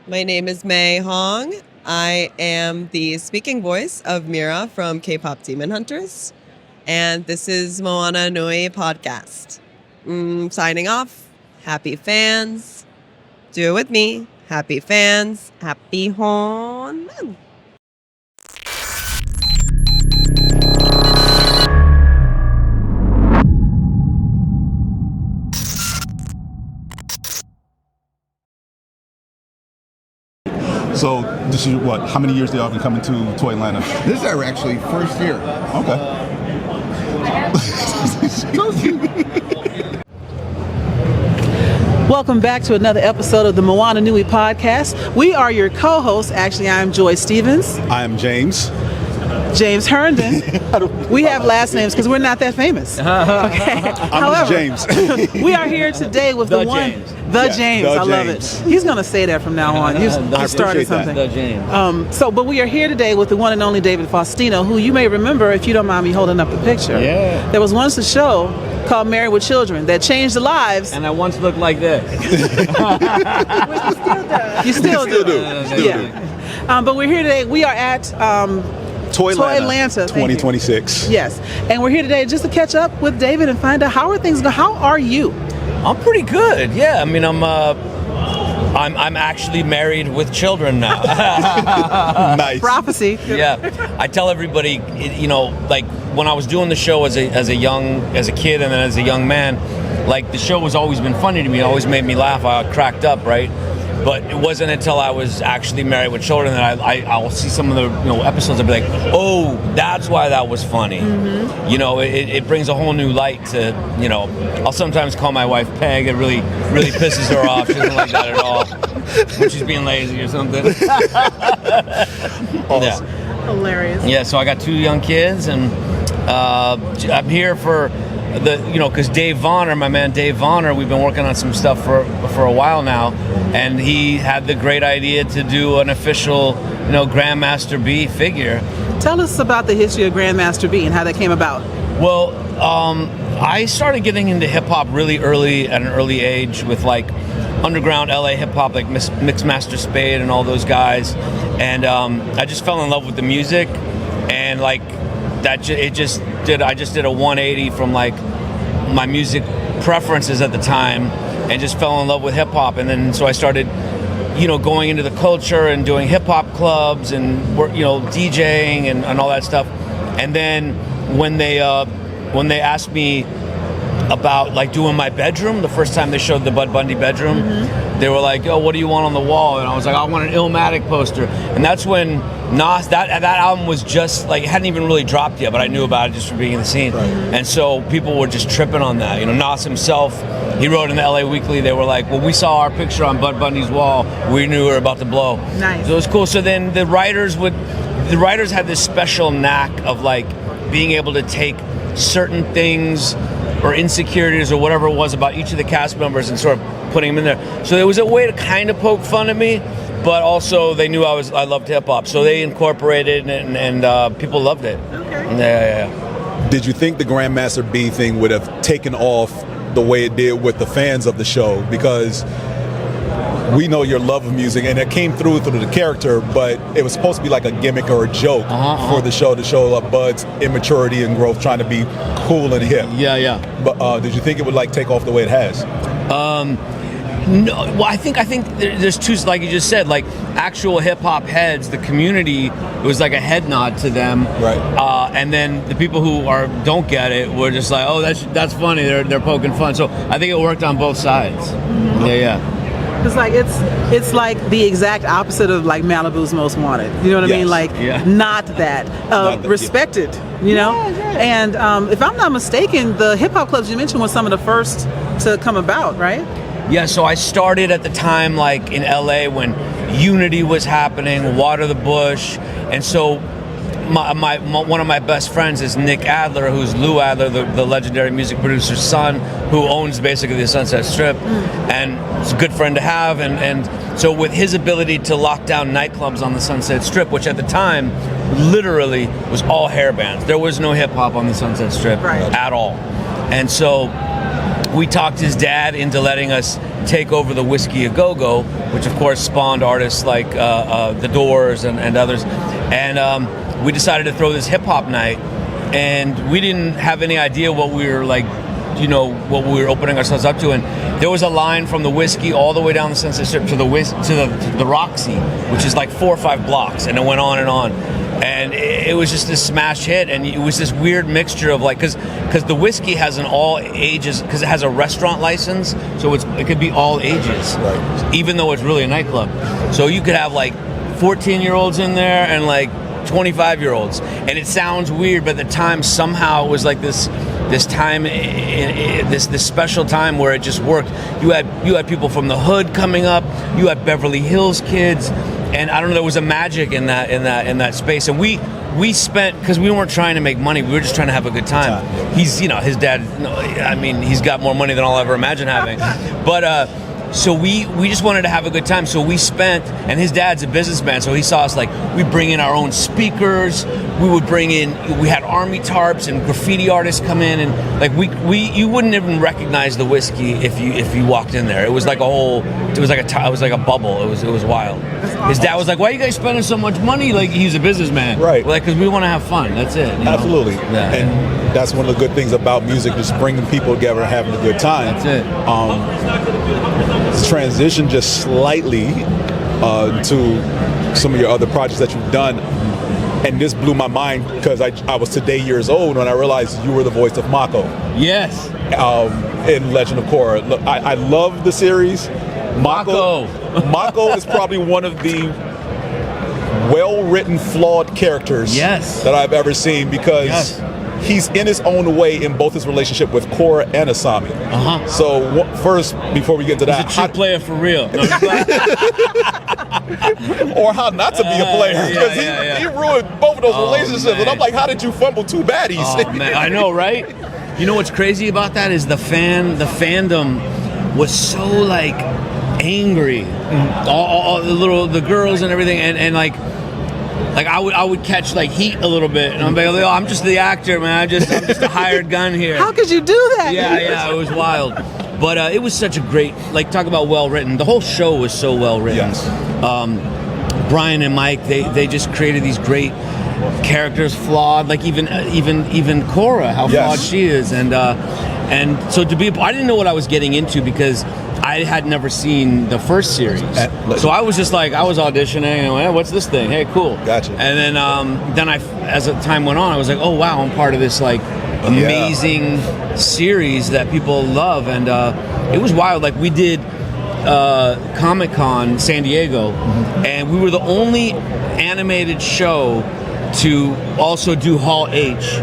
My name is May Hong. I am the speaking voice of Mira from K-pop Demon Hunters. And this is Moana Nui podcast. Signing off. Happy fans. Do it with me. Happy fans. Happy Hon. So this is what? How many years they all been coming to Toylanta? This is our actually first year. Okay. Welcome back to another episode of the Moana Nui podcast. We are your co-hosts. Actually, I'm Joy Stevens. I am James. James Herndon. We have last names because we're not that famous. Okay. I'm James. We are here today with the one, James. James. I love it. He's going to say that from now on. He started something. The James. But we are here today with the one and only David Faustino, who you may remember if you don't mind me holding up the picture. Yeah. There was once a show called Married with Children that changed the lives. And I once looked like this. You still do. Yeah. But we're here today. We are at Toylanta 2026. Yes. And we're here today just to catch up with David and find out how are things going. How are you? I'm pretty good. Yeah. I mean, I'm actually married with children now. Nice. Prophecy. Yeah. I tell everybody, like when I was doing the show as a kid and then as a young man, like the show has always been funny to me. It always made me laugh. I cracked up, right? But it wasn't until I was actually married with children that I'll see some of the episodes. I'll be like, oh, that's why that was funny. Mm-hmm. It brings a whole new light to, I'll sometimes call my wife Peg. It really pisses her off. She doesn't like that at all when she's being lazy or something. Awesome. Yeah. Hilarious. Yeah, so I got 2 young kids, and I'm here for because Dave Vonner, my man Dave Vonner, we've been working on some stuff for a while now, and he had the great idea to do an official, Grandmaster B figure. Tell us about the history of Grandmaster B and how that came about. Well, I started getting into hip hop really early at an early age with like underground LA hip hop, like Mixmaster Spade and all those guys, and I just fell in love with the music, and like that I just did a 180 from like my music preferences at the time and just fell in love with hip hop. And then so I started going into the culture and doing hip hop clubs and DJing and all that stuff. And then when they asked me about like doing my bedroom, the first time they showed the Bud Bundy bedroom, mm-hmm. They were like, "Oh, what do you want on the wall?" And I was like, "I want an Illmatic poster." And that's when Nas, that album was just like, it hadn't even really dropped yet, but I knew about it just from being in the scene. Right. And so people were just tripping on that. Nas himself, he wrote in the LA Weekly, they were like, "Well, we saw our picture on Bud Bundy's wall, we knew we were about to blow." Nice. So it was cool. So then the writers had this special knack of like being able to take certain things or insecurities or whatever it was about each of the cast members and sort of putting them in there. So it was a way to kind of poke fun at me, but also they knew I loved hip hop, so they incorporated it, and people loved it. Okay. Yeah. Did you think the Grandmaster B thing would have taken off the way it did with the fans of the show? Because we know your love of music, and it came through the character, but it was supposed to be like a gimmick or a joke for the show to show up Bud's immaturity and growth, trying to be cool and hip. Yeah. But did you think it would like take off the way it has? No, well, I think there's two, like you just said, like actual hip hop heads, the community, it was like a head nod to them, right? And then the people who don't get it were just like, oh, that's funny. They're poking fun. So I think it worked on both sides. Mm-hmm. Yeah. It's like the exact opposite of like Malibu's Most Wanted. You know what I mean? Like not that respected. Yeah. And if I'm not mistaken, the hip hop clubs you mentioned was some of the first to come about, right? Yeah, so I started at the time like in LA when Unity was happening, Water the Bush, and so one of my best friends is Nick Adler, who's Lou Adler, the legendary music producer's son, who owns basically the Sunset Strip, and it's a good friend to have, and so with his ability to lock down nightclubs on the Sunset Strip, which at the time literally was all hair bands. There was no hip hop on the Sunset Strip at all. And so we talked his dad into letting us take over the Whiskey A Go-Go, which of course spawned artists like The Doors and others. And we decided to throw this hip hop night, and we didn't have any idea what we were like, what we were opening ourselves up to. And there was a line from the Whiskey all the way down the Sunset Strip to the Roxy, which is like 4 or 5 blocks, and it went on and on. And it was just this smash hit, and it was this weird mixture of like, because the Whiskey has an all ages, because it has a restaurant license, so it could be all ages, right, even though it's really a nightclub. So you could have like 14-year-olds in there and like 25-year-olds, and it sounds weird, but at the time somehow it was like this time, this special time where it just worked. You had people from the hood coming up, you had Beverly Hills kids, and I don't know, there was a magic in that space. And we spent, because we weren't trying to make money, we were just trying to have a good time. He's, his dad, I mean, he's got more money than I'll ever imagine having, but so we just wanted to have a good time. So we spent, and his dad's a businessman, so he saw us like, we bring in our own speakers, we had army tarps and graffiti artists come in, and like you wouldn't even recognize the Whiskey if you walked in there. It was like it was like a bubble. It was wild. His dad was like, "Why are you guys spending so much money?" Like, he's a businessman, right? Like, because we want to have fun. That's it. Absolutely. Yeah. And that's one of the good things about music, just bringing people together and having a good time. That's it. Transition just slightly to some of your other projects that you've done, and this blew my mind because I was today years old when I realized you were the voice of Mako. Yes. In Legend of Korra. Look, I love the series. Mako is probably one of the well-written, flawed characters that I've ever seen, because he's in his own way in both his relationship with Korra and Asami. So first, before we get to that, he's a true player for real. Or how not to be a player, because he ruined both of those relationships. Man. And I'm like, how did you fumble 2 baddies? Oh, man. I know, right? You know what's crazy about that is the fandom was so like angry, all the girls and everything, and like I would catch like heat a little bit, and I'm like, oh, I'm just the actor, man. I'm just a hired gun here. How could you do that? Yeah, it was wild. But it was such a great, like, talk about well written. The whole show was so well written. Yes. Brian and Mike, they just created these great characters, flawed, like even Korra, how flawed she is, and so I didn't know what I was getting into, because I had never seen the first series, so I was just like, I was auditioning and went, hey, what's this thing? Hey, cool. Gotcha. And then as the time went on, I was like, oh wow, I'm part of this like amazing series that people love, and it was wild. Like, we did Comic-Con San Diego, and we were the only animated show to also do Hall H,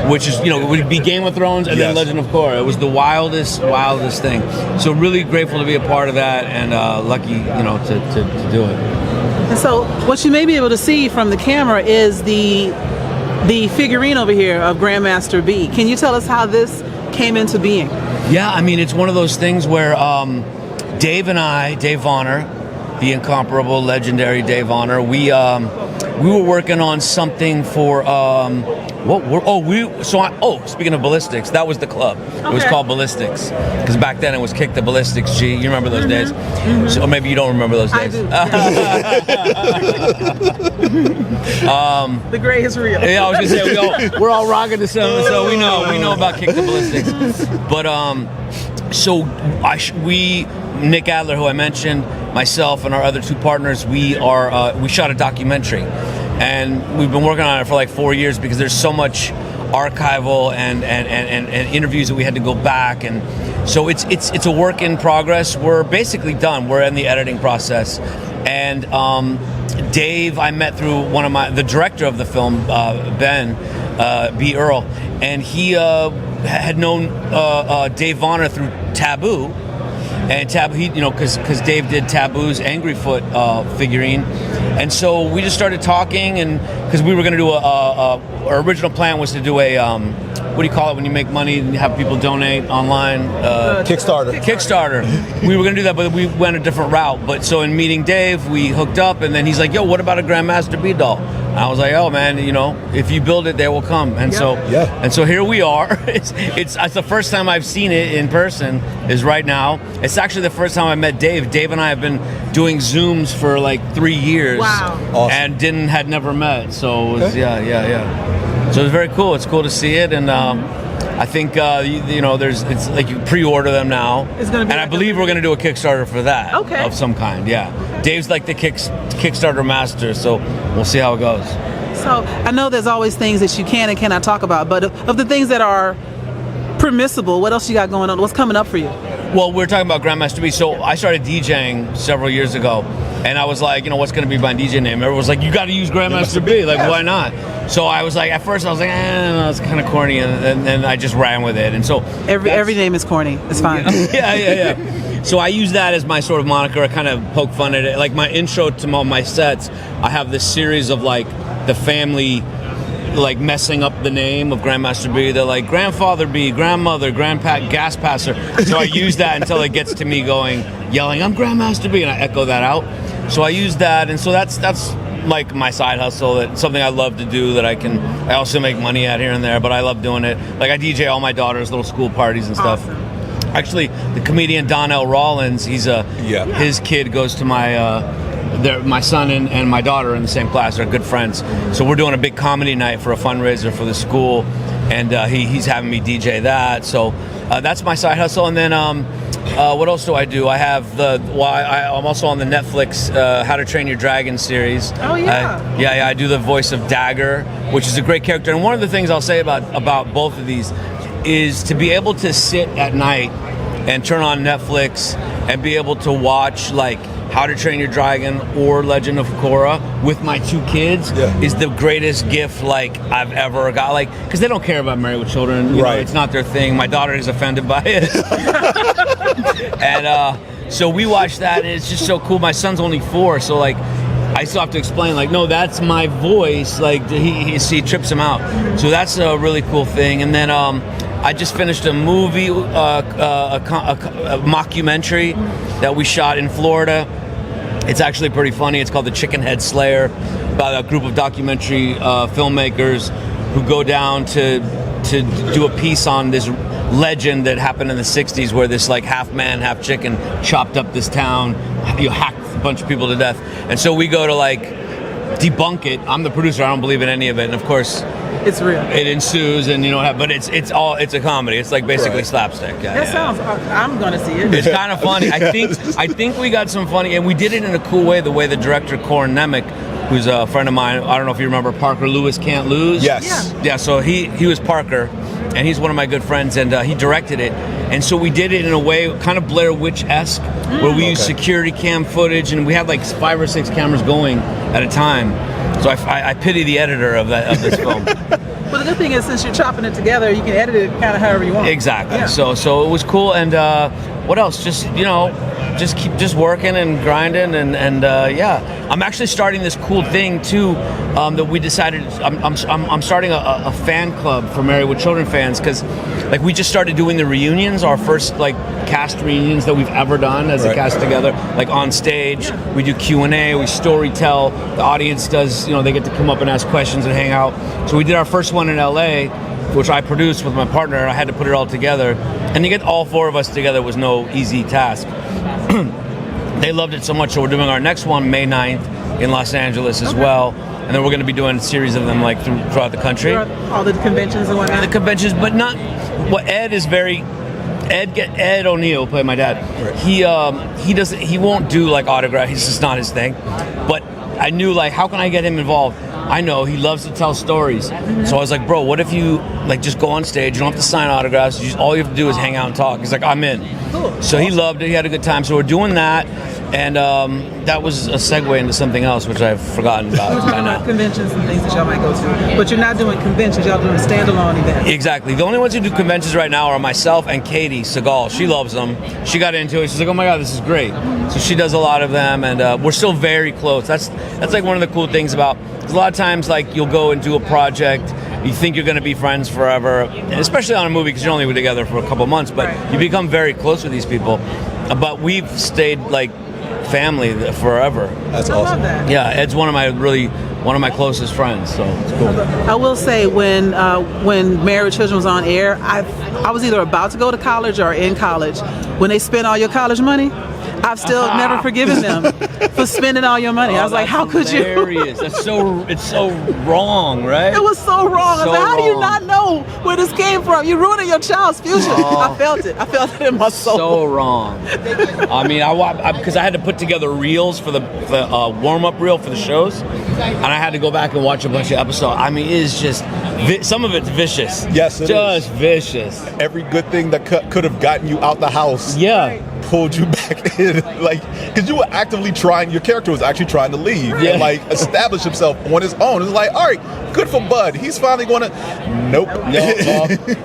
which is, it would be Game of Thrones and then Legend of Korra. It was the wildest thing. So really grateful to be a part of that, and lucky, to do it. And so what you may be able to see from the camera is the figurine over here of Grandmaster B. Can you tell us how this came into being? Yeah, I mean, it's one of those things where Dave Vonner, the incomparable, legendary Dave Vonner, we were working on something for speaking of ballistics, that was the club. It was called Ballistics, because back then it was Kick the Ballistics G. You remember those days? So, or maybe you don't remember those days. I do. The gray is real. Yeah, I was gonna say we're all rocking to something, so we know about Kick the Ballistics. But Nick Adler, who I mentioned, myself and our other 2 partners, we shot a documentary, and we've been working on it for like 4 years, because there's so much archival and interviews that we had to go back, and so it's a work in progress. We're basically done. We're in the editing process, and Dave I met through the director of the film, Ben B. Earl, and he had known Dave Vonner through Taboo. And Taboo, because Dave did Taboo's Angryfoot figurine, and so we just started talking, and because we were going to do our original plan was to do a what do you call it when you make money and have people donate online? Kickstarter. We were going to do that, but we went a different route. But so in meeting Dave, we hooked up, and then he's like, "Yo, what about a Grandmaster B doll?" I was like, oh man, if you build it, they will come. And so here we are. It's the first time I've seen it in person is right now. It's actually the first time I met Dave. Dave and I have been doing Zooms for like 3 years. Wow. Awesome. And had never met. So it was, So it was very cool. It's cool to see it. And I think, it's like you pre-order them now. It's gonna be and I believe we're going to do a Kickstarter for that. Okay. Of some kind, yeah. Dave's like the Kickstarter master, so we'll see how it goes. So I know there's always things that you can and cannot talk about, but of the things that are permissible, what else you got going on? What's coming up for you? Well, we're talking about Grandmaster B. So I started DJing several years ago, and I was like, what's going to be my DJ name? Everyone was like, you got to use Grandmaster B. Like, why not? So I was like, at first I was like, no, it's kind of corny, and then I just ran with it. And so every name is corny. It's fine. Yeah. So I use that as my sort of moniker. I kind of poke fun at it. Like my intro to all my sets, I have this series of like the family like messing up the name of Grandmaster B. They're like grandfather B, grandmother, grandpa, gas passer. So I use that until it gets to me yelling, I'm Grandmaster B, and I echo that out. So I use that, and so that's like my side hustle. That's something I love to do. That I also make money at here and there, but I love doing it. Like I DJ all my daughter's little school parties and stuff. Awesome. Actually, the comedian Donnell Rollins, his kid goes to my son and my daughter are in the same class. They're good friends. So we're doing a big comedy night for a fundraiser for the school, and he's having me DJ that. So that's my side hustle. And then what else do I do? I have I'm also on the Netflix How to Train Your Dragon series. Oh yeah. I do the voice of Dagur, which is a great character. And one of the things I'll say about both of these is to be able to sit at night and turn on Netflix and be able to watch like How to Train Your Dragon or Legend of Korra with my 2 kids is the greatest gift like I've ever got. Like, because they don't care about Married with Children. You know, it's not their thing. My daughter is offended by it. And so we watch that, and it's just so cool. My son's only 4, so like I still have to explain, like, no, that's my voice. Like he trips him out. So that's a really cool thing. And then I just finished a movie, a mockumentary that we shot in Florida. It's actually pretty funny. It's called The Chicken Head Slayer, about a group of documentary filmmakers who go down to do a piece on this legend that happened in the 60s where this like half man, half chicken chopped up this town, hacked a bunch of people to death. And so we go to like debunk it. I'm the producer. I don't believe in any of it. And of course, it's real. It ensues, and but it's a comedy. It's like basically slapstick. Sounds. I'm gonna see it. It's kind of funny. I think we got some funny, and we did it in a cool way. The way the director Korra Nemec, who's a friend of mine, I don't know if you remember Parker Lewis Can't Lose. Yes. Yeah. So he was Parker, and he's one of my good friends, and he directed it. And so we did it in a way kind of Blair Witch-esque, where we used security cam footage, and we had like 5 or 6 cameras going at a time. So I pity the editor of this film. Well, the good thing is, since you're chopping it together, you can edit it kind of however you want. Exactly. Yeah. So it was cool. And what else? Just keep working and grinding, and I'm actually starting this cool thing too that we decided. I'm starting a fan club for Married with Children fans, because like we just started doing the reunions, our first like cast reunions that we've ever done as a cast together, like on stage. We do Q&A, we story tell. The audience does, they get to come up and ask questions and hang out. So we did our first one in LA, which I produced with my partner. I had to put it all together, and to get all 4 of us together was no easy task. They loved it so much, so we're doing our next one May 9th in Los Angeles as well, and then we're going to be doing a series of them like throughout the country. All the conventions and whatnot. The conventions, but not. Well, Ed O'Neill played my dad. Right. He won't do like autographs. It's just not his thing. But I knew like, how can I get him involved? I know he loves to tell stories. So I was like, bro, what if you like just go on stage? You don't have to sign autographs. All you have to do is hang out and talk. He's like, I'm in. Cool. So he loved it. He had a good time. So we're doing that. And that was a segue into something else, which I've forgotten about. We're talking about conventions and things that y'all might go to. But you're not doing conventions. Y'all doing standalone events. Exactly. The only ones who do conventions right now are myself and Katie Segal. She loves them. She got into it. She's like, oh my God, this is great. So she does a lot of them, and we're still very close. That's like one of the cool things about. Because a lot of times, like you'll go and do a project. You think you're going to be friends forever, and especially on a movie because you're only together for a couple of months. But you become very close with these people. But we've stayed like family forever. That's awesome. I love that. Yeah, Ed's one of my really one of my closest friends. So it's cool. I will say when Married Children was on air, I was either about to go to college or in college. When they spent all your college money, I've still never forgiven them for spending all your money. I was like, how could you? It's so wrong, right? It was so wrong. I was like, how do you not know where this came from? You're ruining your child's future. I felt it in my soul. So wrong. I mean, because I had to put together reels for the warm-up reel for the shows, and I had to go back and watch a bunch of episodes. I mean, it is just, some of it's vicious. Yes, it is. Just vicious. Every good thing that could have gotten you out the house. Yeah. Pulled you back in, like, because you were actively trying. Your character was actually trying to leave and like establish himself on his own. It's like, all right, good for Bud. He's finally going to. Nope.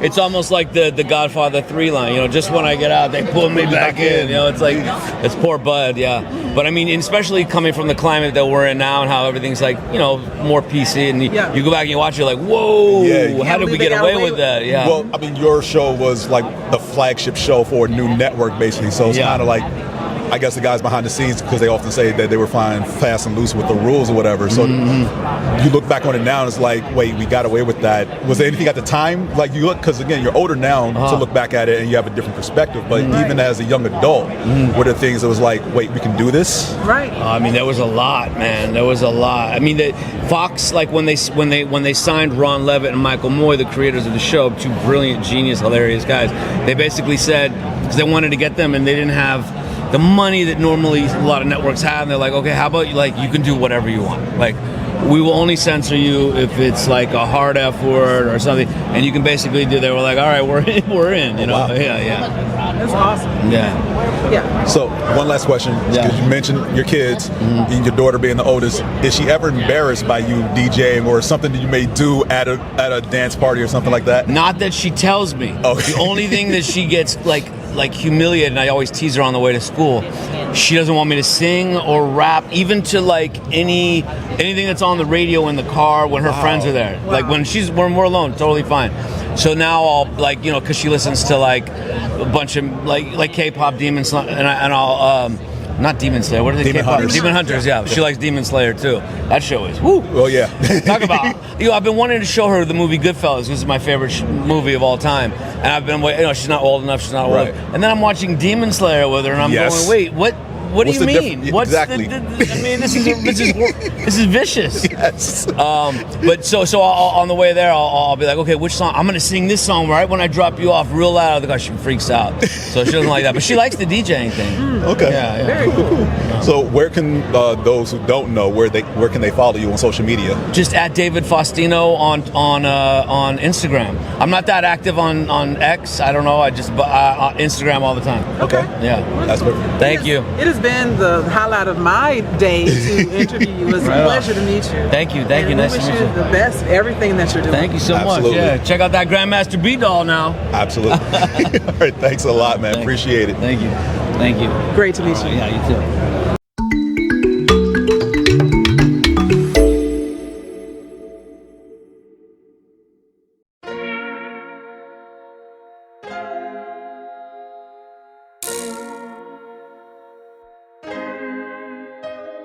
It's almost like the Godfather 3 line. You know, just when I get out, they pull me back in. You know, it's like, it's poor Bud. Yeah. But I mean, especially coming from the climate that we're in now and how everything's like, you know, more PC, and you go back and you watch, you're like, whoa, how did we get away with that? Yeah. Well, I mean, your show was like the flagship show for a new network, basically. So it's kind of like, I guess the guys behind the scenes, because they often say that they were flying fast and loose with the rules or whatever. So you look back on it now and it's like, wait, we got away with that. Was there anything at the time? Like you look, because again, you're older now to look back at it and you have a different perspective. But even as a young adult, what are things that was like, wait, we can do this? Right. I mean, there was a lot, man. There was a lot. I mean, Fox, like when they signed Ron Levitt and Michael Moy, the creators of the show, two brilliant, genius, hilarious guys, they basically said, because they wanted to get them and they didn't have the money that normally a lot of networks have, and they're like, okay, how about you, like, you can do whatever you want. Like, we will only censor you if it's like a hard F word or something, and you can basically do. They were like, all right, we're in, you know. Wow. Yeah. That's awesome. Yeah. So one last question, because you mentioned your kids and your daughter being the oldest. Is she ever embarrassed by you DJing or something that you may do at a dance party or something like that? Not that she tells me. Okay. The only thing that she gets like humiliated, and I always tease her on the way to school, she doesn't want me to sing or rap, even to like anything that's on the radio in the car when her friends are there. Like when we're alone, totally fine. So now I'll, like, you know, because she listens to like a bunch of like K-pop, Demon Slayer, and I'll not Demon Slayer. What are they? Demon K-pop? Hunters. Demon Hunters. Yeah, she likes Demon Slayer too. That show is woo. Oh yeah. Talk about, you know, I've been wanting to show her the movie Goodfellas. This is my favorite movie of all time, and I've been, you know, she's not old enough. She's not old. Right. And then I'm watching Demon Slayer with her, and I'm going, wait, what? What do you mean? What's exactly? I mean, this is vicious. Yes. But so on the way there, I'll be like, okay, which song? I'm gonna sing this song right when I drop you off, real loud. The guy, she freaks out, so she doesn't like that. But she likes the DJing thing. Okay. Yeah. Very cool. So where can those who don't know where can they follow you on social media? Just at David Faustino on Instagram. I'm not that active on X. I don't know. I just Instagram all the time. Okay. Yeah. That's perfect. Thank you. It has been the highlight of my day to interview you. It was a pleasure to meet you. Thank you. And Nice we to wish meet you you. the best, everything that you're doing. Thank you so Absolutely. much. Yeah. Check out that Grandmaster B doll now. Absolutely. All right. Thanks a lot, man. Appreciate it. Thank you. Great to meet you. Yeah, you too.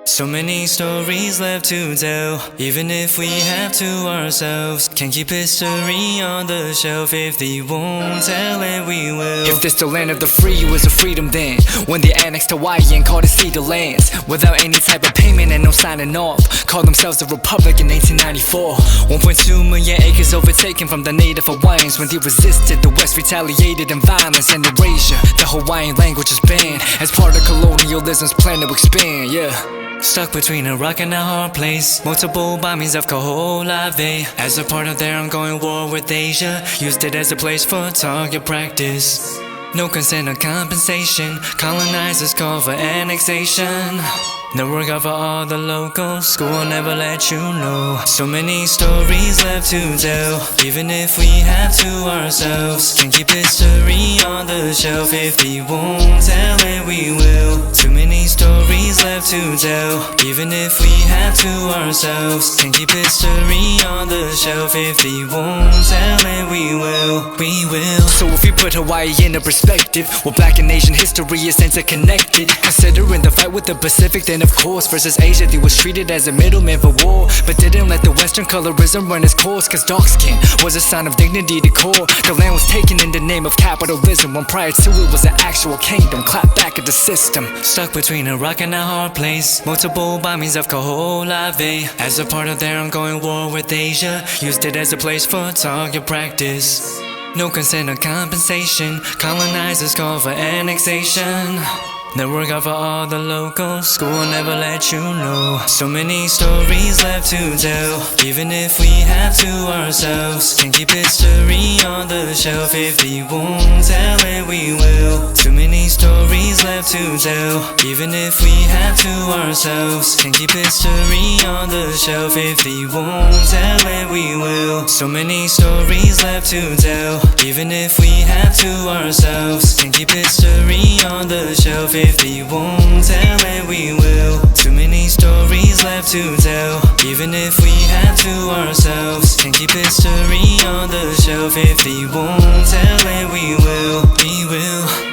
So many stories left to tell, even if we have to ourselves. Can't keep history on the shelf. If they won't tell it, we will. If this the land of the free, it was a freedom then, when they annexed Hawaii and called it Cedar Lands, without any type of payment and no signing off. Called themselves a republic in 1894. 1.2 million acres overtaken from the native Hawaiians. When they resisted, the West retaliated in violence and erasure. The Hawaiian language is banned as part of colonialism's plan to expand. Stuck between a rock and a hard place. Multiple bombings of Kaho'olawe as a part of their ongoing war with Asia. Used it as a place for target practice. No consent or compensation. Colonizers call for annexation. The work of all the locals. School will never let you know. So many stories left to tell, even if we have to ourselves. Can't keep history on the shelf. If they won't tell it, we will. Too many stories left to tell. Even if we have to ourselves, can keep history on the shelf. If they won't tell it, we will, we will. So if we put Hawaii in a perspective, well, Black and Asian history is interconnected. Considering the fight with the Pacific, then of course versus Asia, they was treated as a middleman for war, but didn't let the Western colorism run its course. Cause dark skin was a sign of dignity to core. The land was taken in the name of capitalism, when prior to it was an actual kingdom. Clap back at the system. Stuck between a rock and a hard place. Multiple bombings of Kaho'olawe as a part of their ongoing war with Asia. Used it as a place for target practice. No consent or compensation. Colonizers call for annexation. Never got for all the locals. School never let you know. So many stories left to tell. Even if we have to ourselves, can keep history on the shelf. If they won't tell it, we will. Too many stories left to tell. Even if we have to ourselves, can keep history on the shelf. If they won't tell it, we will. So many stories left to tell. Even if we have to ourselves, can keep history on the shelf. If they won't tell it, we will. Too many stories left to tell. Even if we have to ourselves, can keep history on the shelf. If they won't tell it, we will, we will.